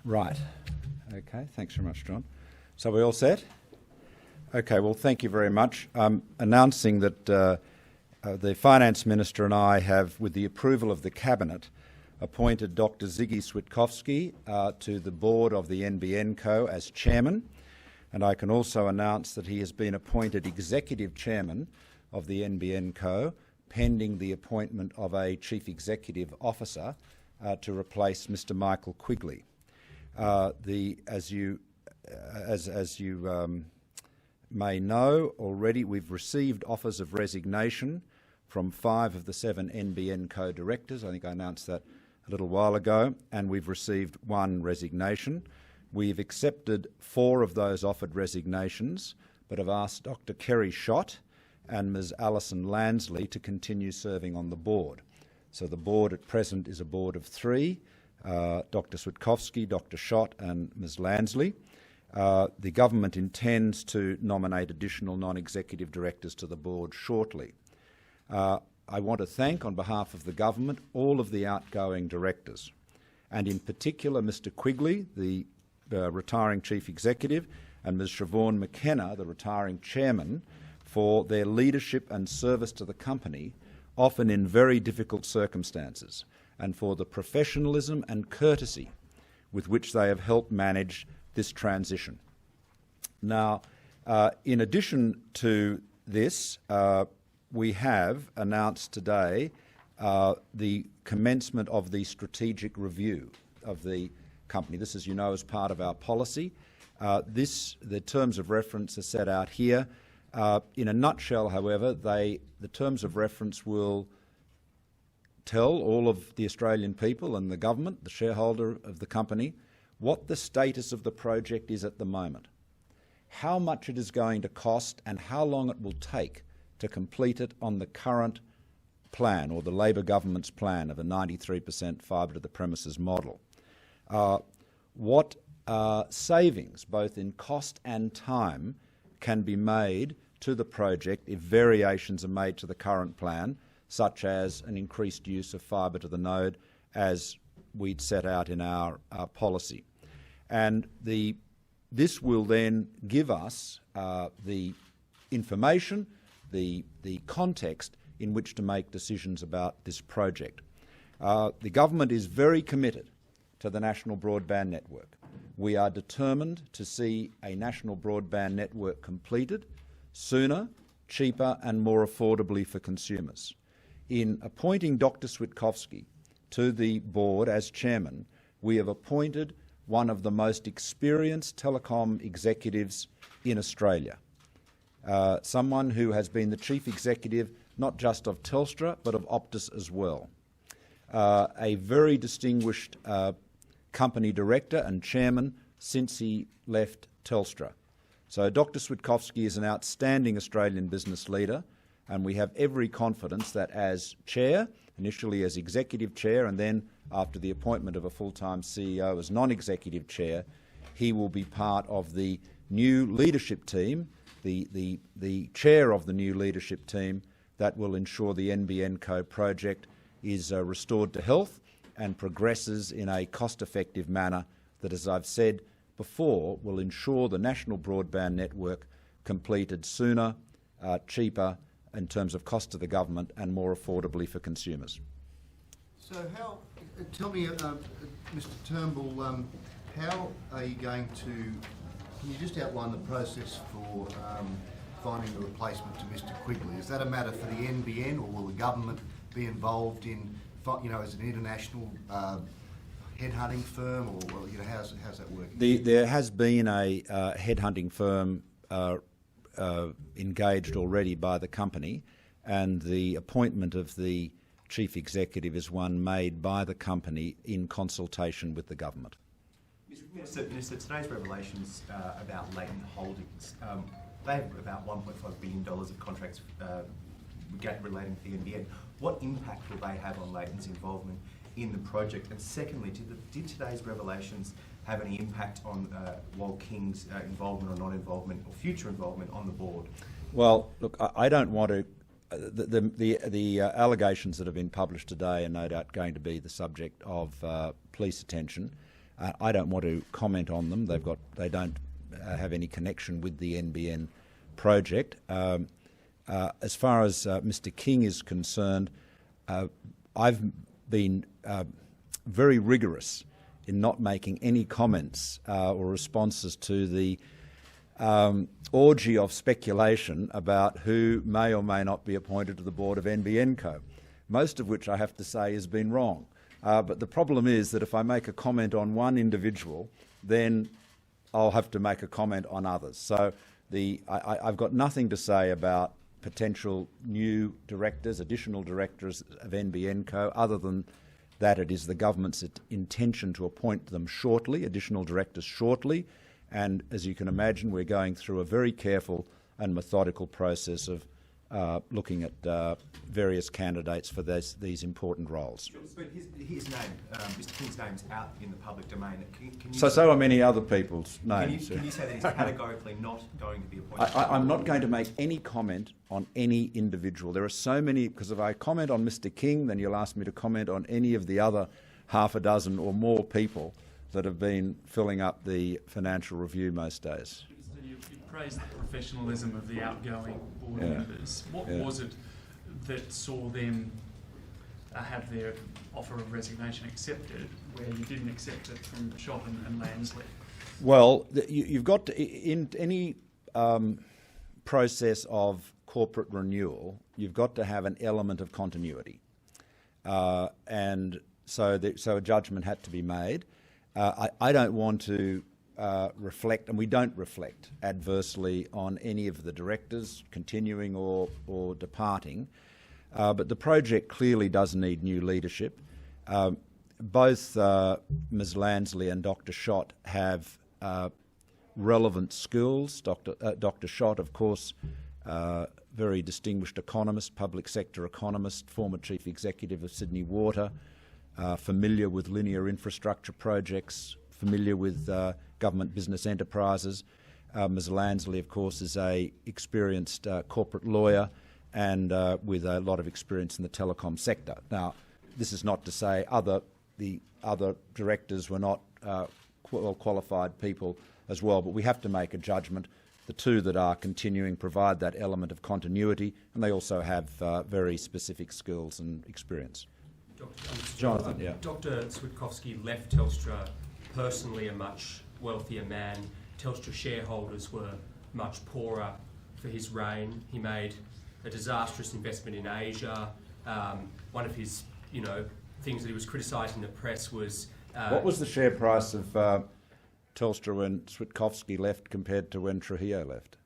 Right. Okay, thanks very much, John. So we all set? Okay, well, thank you very much. I'm announcing that the Finance Minister and I have, with the approval of the Cabinet, appointed Dr Ziggy Switkowski to the board of the NBN Co as Chairman, and I can also announce that he has been appointed Executive Chairman of the NBN Co, pending the appointment of a Chief Executive Officer to replace Mr Michael Quigley. As you may know already, we've received offers of resignation from 5 of the 7 NBN co-directors. I think I announced that a little while ago, and we've received 1 resignation. We've accepted 4 of those offered resignations, but have asked Dr Kerry Schott and Ms Alison Lansley to continue serving on the board. So the board at present is a board of 3, Dr Switkowski, Dr Schott and Ms Lansley. The government intends to nominate additional non-executive directors to the board shortly. I want to thank, on behalf of the government, all of the outgoing directors, and in particular Mr Quigley, the retiring Chief Executive, and Ms Siobhan McKenna, the retiring Chairman, for their leadership and service to the company, often in very difficult circumstances, and for the professionalism and courtesy with which they have helped manage this transition. Now, in addition to this, we have announced today the commencement of the strategic review of the company. This, as you know, is part of our policy. The terms of reference are set out here. In a nutshell, however, the terms of reference will tell all of the Australian people and the government, the shareholder of the company, what the status of the project is at the moment, how much it is going to cost and how long it will take to complete it on the current plan, or the Labor government's plan of a 93% fibre to the premises model. What savings, both in cost and time, can be made to the project if variations are made to the current plan, such as an increased use of fibre to the node as we'd set out in our policy. And this will then give us the information, the context in which to make decisions about this project. The government is very committed to the national broadband network. We are determined to see a national broadband network completed sooner, cheaper and more affordably for consumers. In appointing Dr Switkowski to the board as chairman, we have appointed one of the most experienced telecom executives in Australia, someone who has been the chief executive not just of Telstra but of Optus as well, a very distinguished company director and chairman since he left Telstra. So Dr Switkowski is an outstanding Australian business leader, and we have every confidence that as chair, initially as executive chair and then after the appointment of a full-time CEO as non-executive chair, he will be part of the new leadership team, the chair of the new leadership team that will ensure the NBN Co project is restored to health and progresses in a cost-effective manner that, as I've said before, will ensure the national broadband network completed sooner, cheaper in terms of cost to the government and more affordably for consumers. So tell me, Mr Turnbull, how are you going to, can you just outline the process for finding a replacement to Mr Quigley? Is that a matter for the NBN, or will the government be involved in, as an international headhunting firm, or how's that working? There has been a headhunting firm engaged already by the company, and the appointment of the chief executive is one made by the company in consultation with the government. Minister, today's revelations about Latent Holdings, they have about $1.5 billion of contracts relating to the NBN. What impact will they have on Latent's involvement in the project? And secondly, did today's revelations have any impact on Wal King's involvement or non-involvement or future involvement on the board? Well, look, I don't want to. The allegations that have been published today are no doubt going to be the subject of police attention. I don't want to comment on them. They don't have any connection with the NBN project. As far as Mr. King is concerned, I've been very rigorous in not making any comments or responses to the orgy of speculation about who may or may not be appointed to the board of NBN Co, most of which I have to say has been wrong. But the problem is that if I make a comment on one individual, then I'll have to make a comment on others. So I've got nothing to say about potential new directors, additional directors of NBN Co, other than that it is the government's intention to appoint them shortly, additional directors shortly. And as you can imagine, we're going through a very careful and methodical process of looking at various candidates for these important roles. But his name, Mr. King's name's out in the public domain. Can you So are many other people's names. Can you say that he's categorically not going to be appointed? I'm not going to make any comment on any individual. There are so many, because if I comment on Mr. King, then you'll ask me to comment on any of the other half a dozen or more people that have been filling up the Financial Review most days. You praised the professionalism of the outgoing board members. What was it that saw them have their offer of resignation accepted, where you didn't accept it from Schott and Lansley? Well, you've got to, in any process of corporate renewal, you've got to have an element of continuity, and so a judgment had to be made. I don't want to reflect, and we don't reflect adversely on any of the directors continuing or departing, but the project clearly does need new leadership. Both Ms Lansley and Dr Schott have relevant skills. Dr Schott, of course, very distinguished economist, public sector economist, former chief executive of Sydney Water, familiar with linear infrastructure projects, familiar with government business enterprises. Ms Lansley, of course, is an experienced corporate lawyer and with a lot of experience in the telecom sector. Now, this is not to say the other directors were not well-qualified people as well, but we have to make a judgment. The two that are continuing provide that element of continuity, and they also have very specific skills and experience. Jonathan, yeah. Dr Switkowski left Telstra personally a much wealthier man. Telstra shareholders were much poorer for his reign. He made a disastrous investment in Asia. One of his, things that he was criticising the press was... what was the share price of Telstra when Switkowski left compared to when Trujillo left?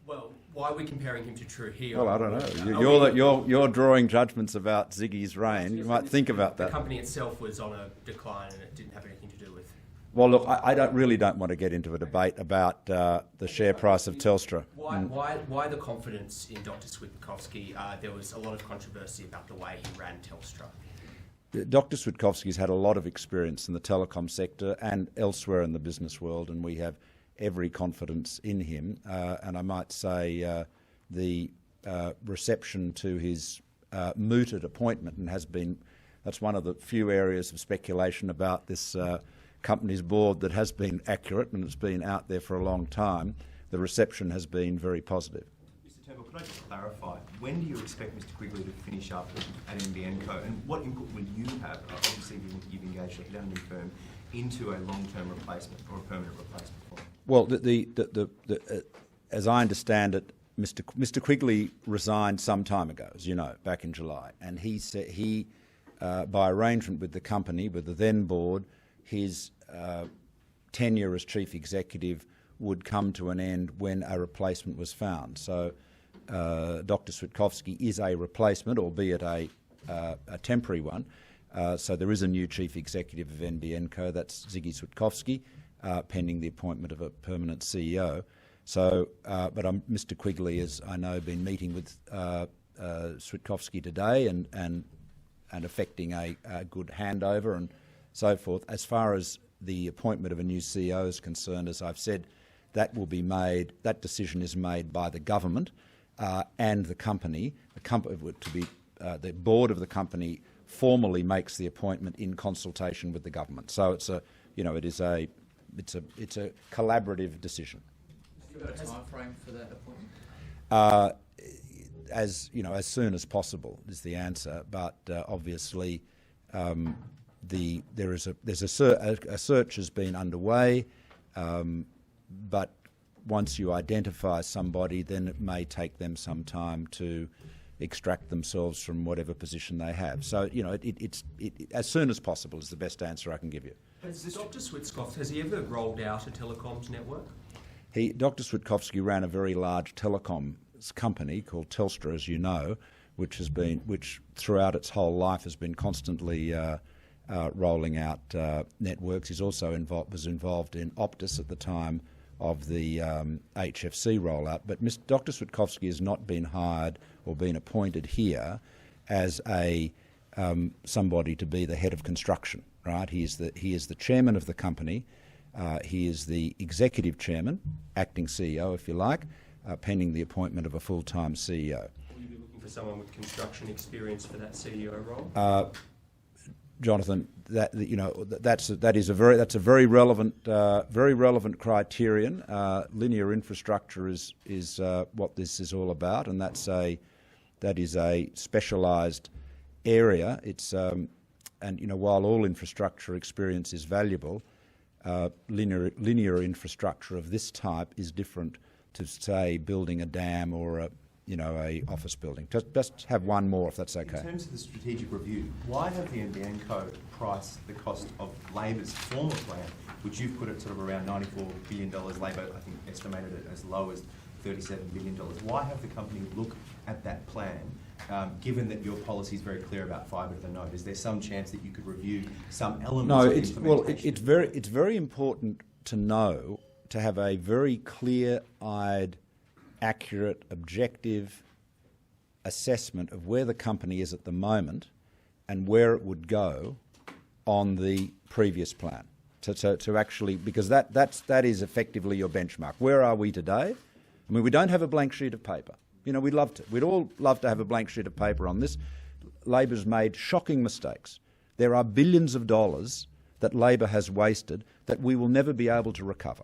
Well, why are we comparing him to Trujillo? Well, I don't know. You're drawing judgments about Ziggy's reign. You might think about that. The company itself was on a decline and it didn't have anything to do with... Well, look, I really don't want to get into a debate about the share price of Telstra. Why the confidence in Dr Switkowski? There was a lot of controversy about the way he ran Telstra. Dr Switkowski's had a lot of experience in the telecom sector and elsewhere in the business world, and we have every confidence in him. And I might say the reception to his mooted appointment, and that's one of the few areas of speculation about this company's board that has been accurate, and it's been out there for a long time. The reception has been very positive. Mr Turnbull, could I just clarify, when do you expect Mr Quigley to finish up at NBN Co, and what input will you have, obviously you've engaged a headhunting firm, into a long-term replacement or a permanent replacement for him? Well, as I understand it, Mr Quigley resigned some time ago, as you know, back in July, and he said by arrangement with the company, with the then board, his tenure as chief executive would come to an end when a replacement was found. So Dr Switkowski is a replacement, albeit a temporary one. So there is a new chief executive of NBN Co, that's Ziggy Switkowski, pending the appointment of a permanent CEO. So, but Mr Quigley, as I know, been meeting with Switkowski today and effecting a good handover and so forth. As far as the appointment of a new CEO is concerned, as I've said, that decision is made by the government and the company. The board of the company formally makes the appointment in consultation with the government. So it's a it's a collaborative decision. Have you got a time frame for that appointment? As soon as possible is the answer. But obviously, there's a search has been underway. But once you identify somebody, then it may take them some time to extract themselves from whatever position they have. So it's as soon as possible is the best answer I can give you. Has Dr. Switkowski, has he ever rolled out a telecoms network? Dr. Switkowski ran a very large telecoms company called Telstra, as you know, which throughout its whole life has been constantly rolling out networks. He's also was involved in Optus at the time of the HFC rollout. But Dr. Switkowski has not been hired or been appointed here as somebody to be the head of construction. Right? He is the chairman of the company. He is the executive chairman, acting CEO, if you like, pending the appointment of a full-time CEO. Will you be looking for someone with construction experience for that CEO role? Jonathan, that's a very relevant criterion. Linear infrastructure is what this is all about, and that is a specialised area. It's while all infrastructure experience is valuable, linear infrastructure of this type is different to, say, building a dam or a office building. Just have one more, if that's okay. In terms of the strategic review, why have the NBN Co priced the cost of Labor's former plan, which you've put at sort of around $94 billion, Labor I think estimated it as low as $37 billion. Why have the company look at that plan, given that your policy is very clear about fibre to the node? Is there some chance that you could review some elements of implementation? It's very important to have a very clear-eyed, accurate, objective assessment of where the company is at the moment and where it would go on the previous plan. To actually, because that is effectively your benchmark. Where are we today? I mean, we don't have a blank sheet of paper. We'd love to. We'd all love to have a blank sheet of paper on this. Labor's made shocking mistakes. There are billions of dollars that Labor has wasted that we will never be able to recover.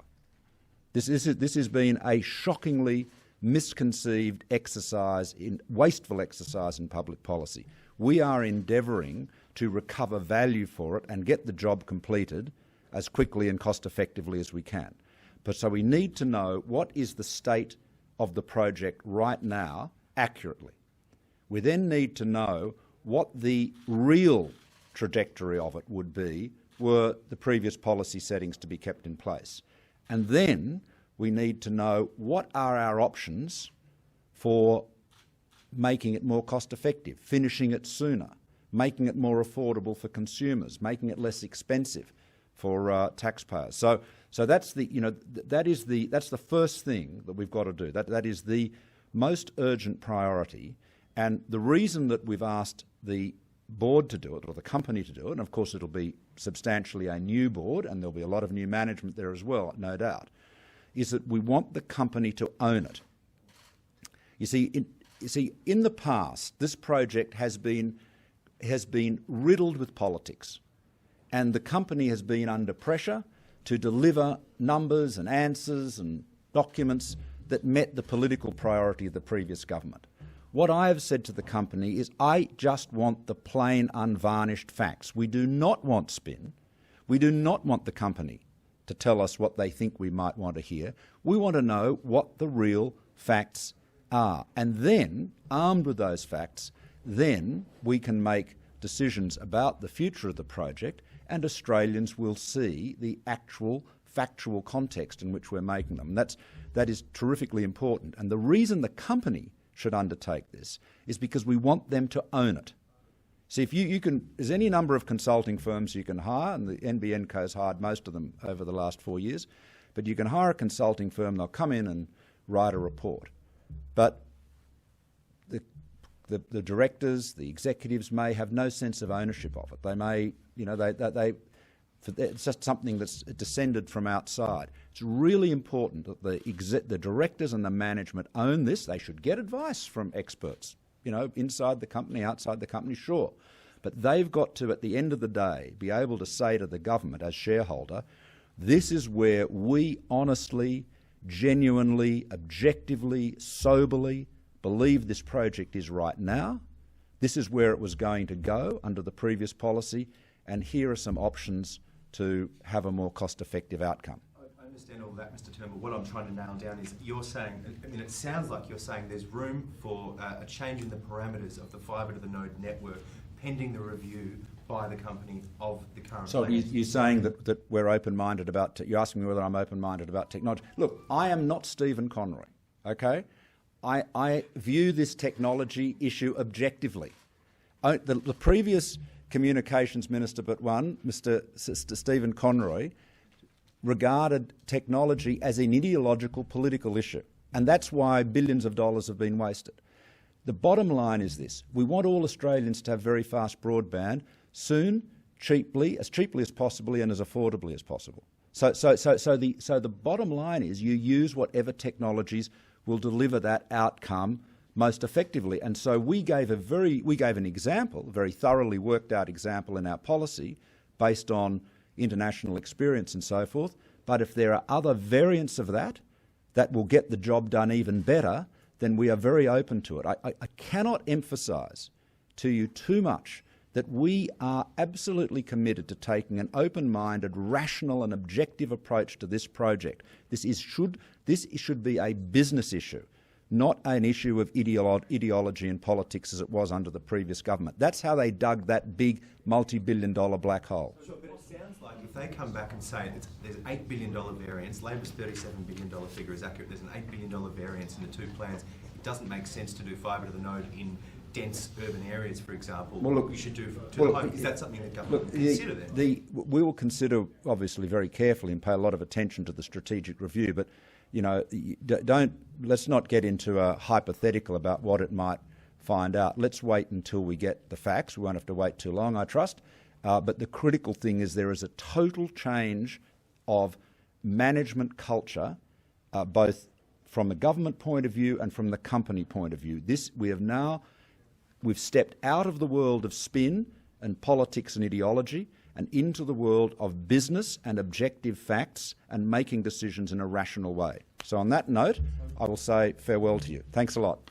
This has been a shockingly misconceived exercise, wasteful exercise in public policy. We are endeavouring to recover value for it and get the job completed as quickly and cost effectively as we can. But so we need to know what is the state of the project right now accurately. We then need to know what the real trajectory of it would be were the previous policy settings to be kept in place. And then we need to know what are our options for making it more cost effective, finishing it sooner, making it more affordable for consumers, making it less expensive for taxpayers. So that's that's the first thing that we've got to do. That is the most urgent priority. And the reason that we've asked the board to do it, or the company to do it, and of course it'll be substantially a new board and there'll be a lot of new management there as well, no doubt, is that we want the company to own it. You see, in the past, this project has been riddled with politics, and the company has been under pressure to deliver numbers and answers and documents that met the political priority of the previous government. What I have said to the company is I just want the plain, unvarnished facts. We do not want spin. We do not want the company to tell us what they think we might want to hear. We want to know what the real facts are. And then, armed with those facts, then we can make decisions about the future of the project, and Australians will see the actual factual context in which we're making them. And that is terrifically important. And the reason the company should undertake this is because we want them to own it. See, if you can, there's any number of consulting firms you can hire, and the NBN Co's hired most of them over the last 4 years, but you can hire a consulting firm, they'll come in and write a report. But the directors, the executives may have no sense of ownership of it. They may, it's just something that's descended from outside. It's really important that the directors and the management own this. They should get advice from experts, inside the company, outside the company, sure. But they've got to, at the end of the day, be able to say to the government as shareholder, this is where we honestly, genuinely, objectively, soberly believe this project is right now. This is where it was going to go under the previous policy, and here are some options to have a more cost-effective outcome. I understand all that, Mr. Turnbull. What I'm trying to nail down is you're saying, I mean, it sounds like you're saying there's room for a change in the parameters of the fibre to the node network pending the review by the company of the current So plans. you're saying that we're open-minded about, you're asking me whether I'm open-minded about technology. Look, I am not Stephen Conroy, okay? I view this technology issue objectively. The previous Communications Minister but one, Mr. Stephen Conroy, regarded technology as an ideological political issue, and that's why billions of dollars have been wasted. The bottom line is this: we want all Australians to have very fast broadband soon, cheaply as possible and as affordably as possible. So the bottom line is you use whatever technologies will deliver that outcome most effectively. And so we gave an example, a very thoroughly worked out example in our policy based on international experience and so forth. But if there are other variants of that will get the job done even better, then we are very open to it. I cannot emphasise to you too much that we are absolutely committed to taking an open-minded, rational and objective approach to this project. This should be a business issue, not an issue of ideology and politics as it was under the previous government. That's how they dug that big multi-billion-dollar black hole. Sure, but it sounds like if they come back and say there's an $8 billion variance, Labor's $37 billion figure is accurate, there's an $8 billion variance in the two plans, it doesn't make sense to do fibre to the node in dense urban areas, for example. Well, look, you should do to the home. Is that something that government will consider then? We will consider, obviously, very carefully and pay a lot of attention to the strategic review, but let's not get into a hypothetical about what it might find out. Let's wait until we get the facts. We won't have to wait too long, I trust. But the critical thing is there is a total change of management culture, both from the government point of view and from the company point of view. We've stepped out of the world of spin and politics and ideology and into the world of business and objective facts and making decisions in a rational way. So on that note, I will say farewell to you. Thanks a lot.